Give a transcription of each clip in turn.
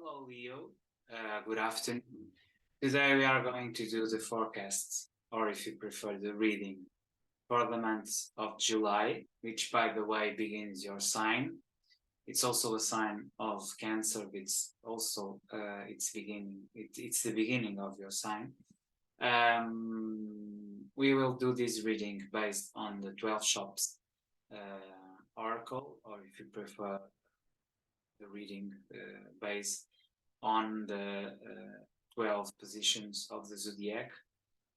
Hello, Leo. Good afternoon. Today we are going to do the forecasts, or if you prefer, the reading for the month of July, which, by the way, begins your sign. It's also a sign of Cancer. It's also it's the beginning of your sign. We will do this reading based on the 12 shops oracle, or if you prefer, the reading based on the 12 positions of the zodiac,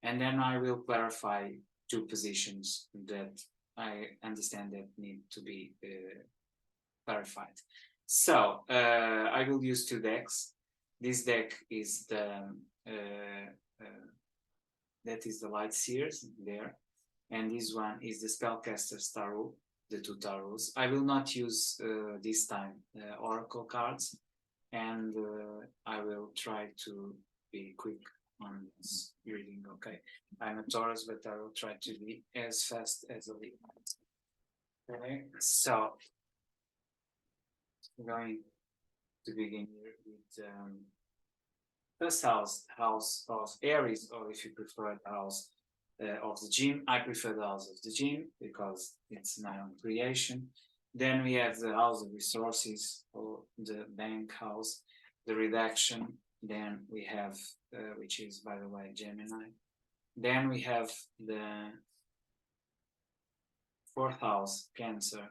and then I will clarify two positions that I understand that need to be clarified. So I will use two decks. This deck is that is the Light Seers there, and this one is the Spellcaster's Tarot, the two tarots. I will not use this time oracle cards, and I will try to be quick on this reading. Okay, I'm a Taurus, but I will try to be as fast as a Leo. Okay, so we're going to begin here with first house of Aries, or if you prefer, the house of the gym. I prefer the house of the gym because it's my own creation. Then we have the house of resources, or the bank house, the redaction. Then we have, which is, by the way, Gemini. Then we have the fourth house, Cancer.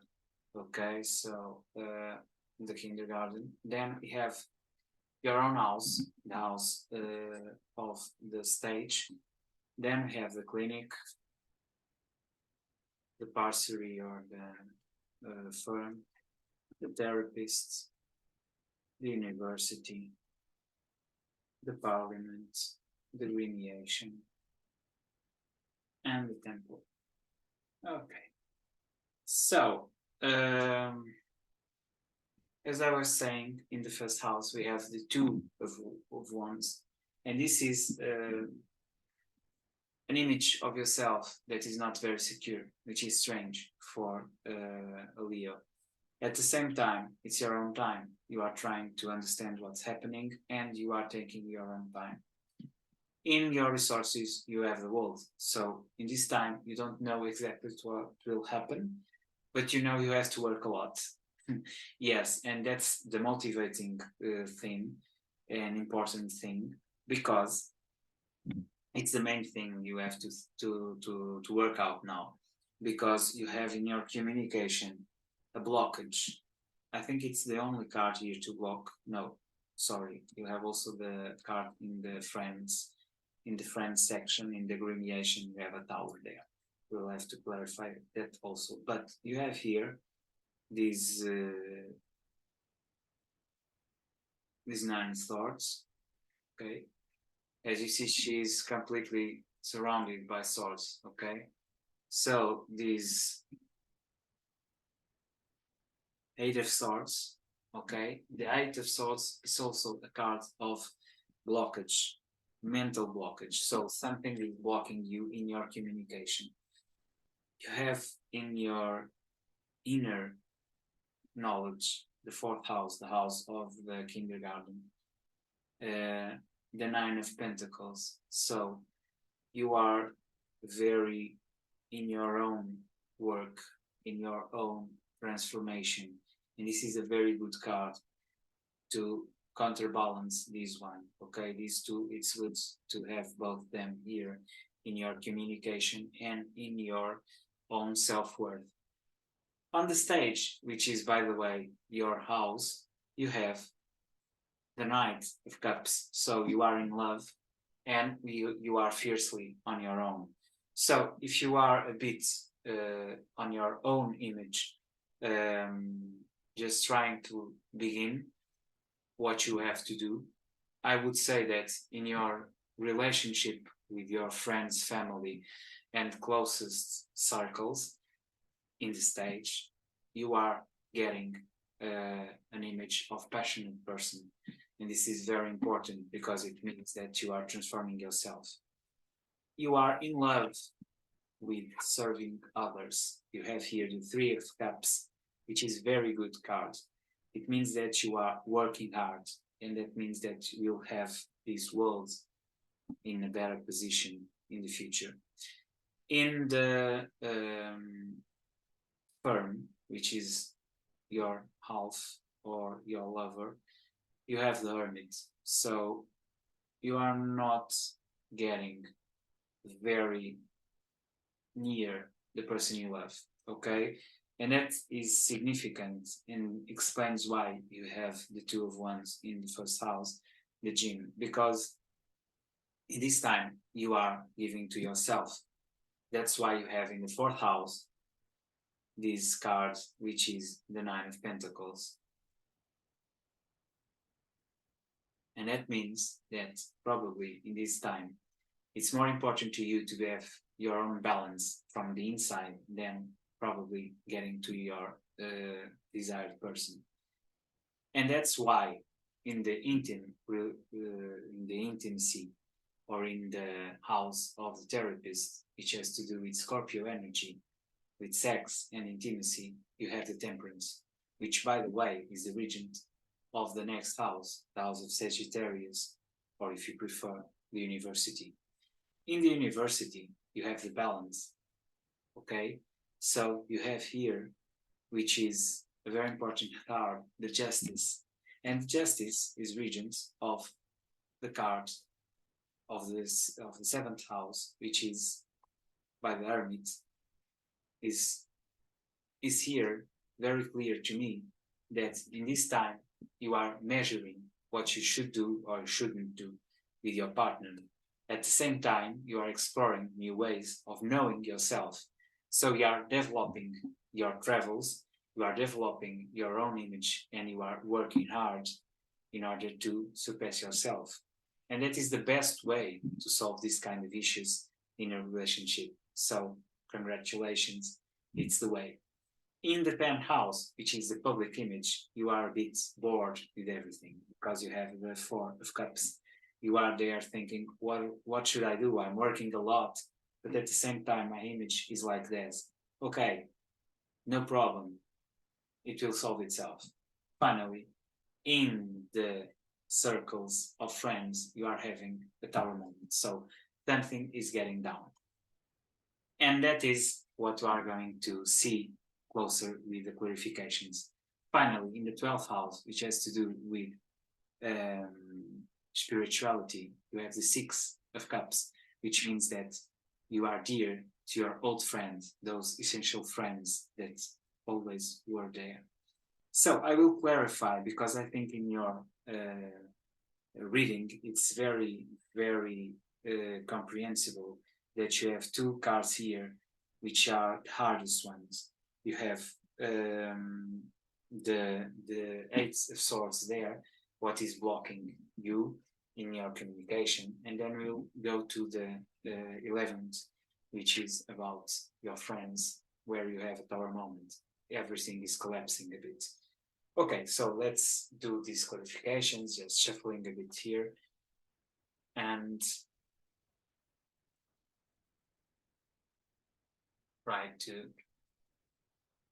Okay, so the kindergarten. Then we have your own house, the house of the stage. Then we have the clinic, the parcery, or the firm, the therapist, the university, the parliament, the lineation, and the temple. Okay, so as I was saying, in the first house we have the two of wands, and this is an image of yourself that is not very secure, which is strange for a Leo. At the same time, it's your own time. You are trying to understand what's happening, and you are taking your own time. In your resources, you have the world. So in this time, you don't know exactly what will happen, but you know you have to work a lot. Yes, and that's the motivating thing, an important thing, because it's the main thing you have to work out now, because you have in your communication a blockage. I think it's the only card here to block. No, sorry, you have also the card in the friends section. In the gremiation, you have a tower there. We'll have to clarify that also. But you have here these 9 swords. Okay, as you see, she's completely surrounded by swords. Okay, so these 8 of swords. Okay, the 8 of swords is also a card of blockage, mental blockage. So something is blocking you in your communication. You have in your inner knowledge the 4th house, the house of the kindergarten, the 9 of Pentacles. So you are very in your own work, in your own transformation, and this is a very good card to counterbalance this one. Okay, these two, it's good to have both them here in your communication and in your own self-worth. On the stage, which is, by the way, your house, you have the Knight of Cups. So you are in love, and you are fiercely on your own. So if you are a bit on your own image, just trying to begin what you have to do, I would say that in your relationship with your friends, family, and closest circles in the stage, you are getting an image of passionate person. And this is very important because it means that you are transforming yourself. You are in love with serving others. You have here the 3 of Cups, which is very good card. It means that you are working hard and that means that you'll have these worlds in a better position in the future. In the firm, which is your half or your lover, you have the hermit. So you are not getting very near the person you love, okay? And that is significant and explains why you have the Two of Wands in the first house, the gym, because in this time you are giving to yourself. That's why you have in the fourth house this card, which is the Nine of Pentacles. And that means that probably in this time, it's more important to you to have your own balance from the inside than probably getting to your desired person. And that's why in the intimacy or in the house of the therapist, which has to do with Scorpio energy, with sex and intimacy, you have the Temperance, which, by the way, is the regent of the next house, the house of Sagittarius, or if you prefer, the university. In the university, you have the balance, okay? So you have here, which is a very important card, the Justice. And Justice is regent of the card of the seventh house, which is by the Hermit, is here very clear to me that in this time you are measuring what you should do or shouldn't do with your partner. At the same time, you are exploring new ways of knowing yourself. So you are developing your travels, you are developing your own image, and you are working hard in order to surpass yourself. And that is the best way to solve this kind of issues in a relationship. So congratulations, it's the way. In the penthouse, which is the public image, you are a bit bored with everything because you have the Four of Cups. You are there thinking, what should I do? I'm working a lot, but at the same time, my image is like this. Okay, no problem. It will solve itself. Finally, in the circles of friends, you are having a tower moment. So something is getting down. And that is what we are going to see closer with the clarifications. Finally, in the 12th house, which has to do with spirituality, you have the Six of Cups, which means that you are dear to your old friends, those essential friends that always were there. So I will clarify, because I think in your reading, it's very, very comprehensible that you have two cards here, which are the hardest ones. You have the Eight of Swords there, what is blocking you in your communication, and then we'll go to the 11th, which is about your friends, where you have a tower moment. Everything is collapsing a bit. Okay, so let's do these clarifications, just shuffling a bit here. And try to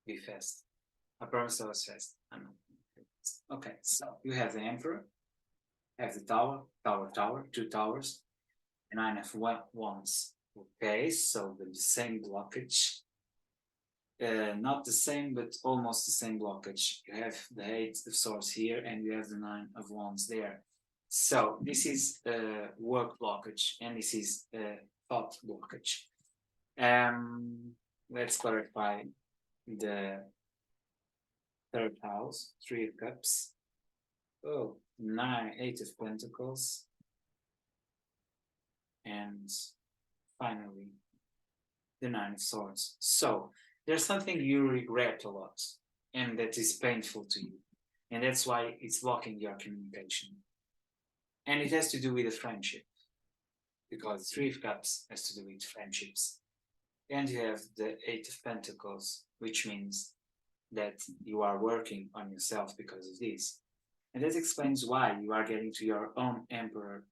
be fast. I promise I was fast. Okay, so you have the Emperor, have the Tower, two towers, and Nine of Wands. Okay, so the same blockage. Not the same, but almost the same blockage. You have the Eight of Swords here, and you have the Nine of Wands there. So this is work blockage, and this is thought blockage. Let's clarify the third house, Three of Cups. Oh, Eight of Pentacles. And finally, the Nine of Swords. So there's something you regret a lot, and that is painful to you. And that's why it's blocking your communication. And it has to do with a friendship, because Three of Cups has to do with friendships. And you have the Eight of Pentacles, which means that you are working on yourself because of this. And that explains why you are getting to your own Emperor.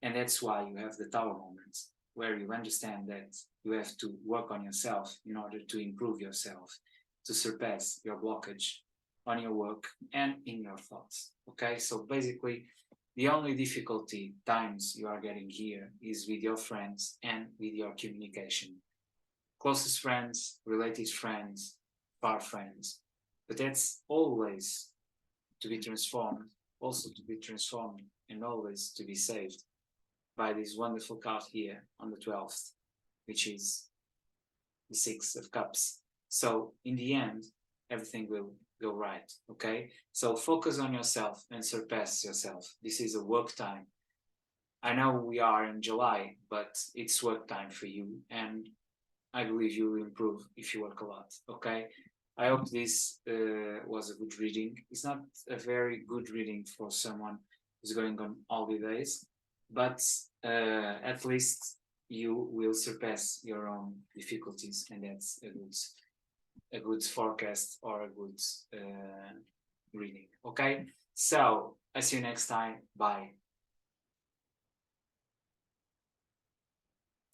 And that's why you have the Tower moments, where you understand that you have to work on yourself in order to improve yourself, to surpass your blockage. on your work and in your thoughts. Okay, so basically the only difficulty times you are getting here is with your friends and with your communication. Closest friends, related friends, far friends. But that's always to be transformed, also to be transformed, and always to be saved by this wonderful card here on the 12th, which is the Six of Cups. So in the end, everything will go right. Okay, so focus on yourself and surpass yourself. This is a work time. I know we are in July, but it's work time for you, and I believe you will improve if you work a lot. Okay, I hope this was a good reading. It's not a very good reading for someone who's going on holidays, but at least you will surpass your own difficulties, and that's a good forecast or a good reading. Okay, so I see you next time. Bye.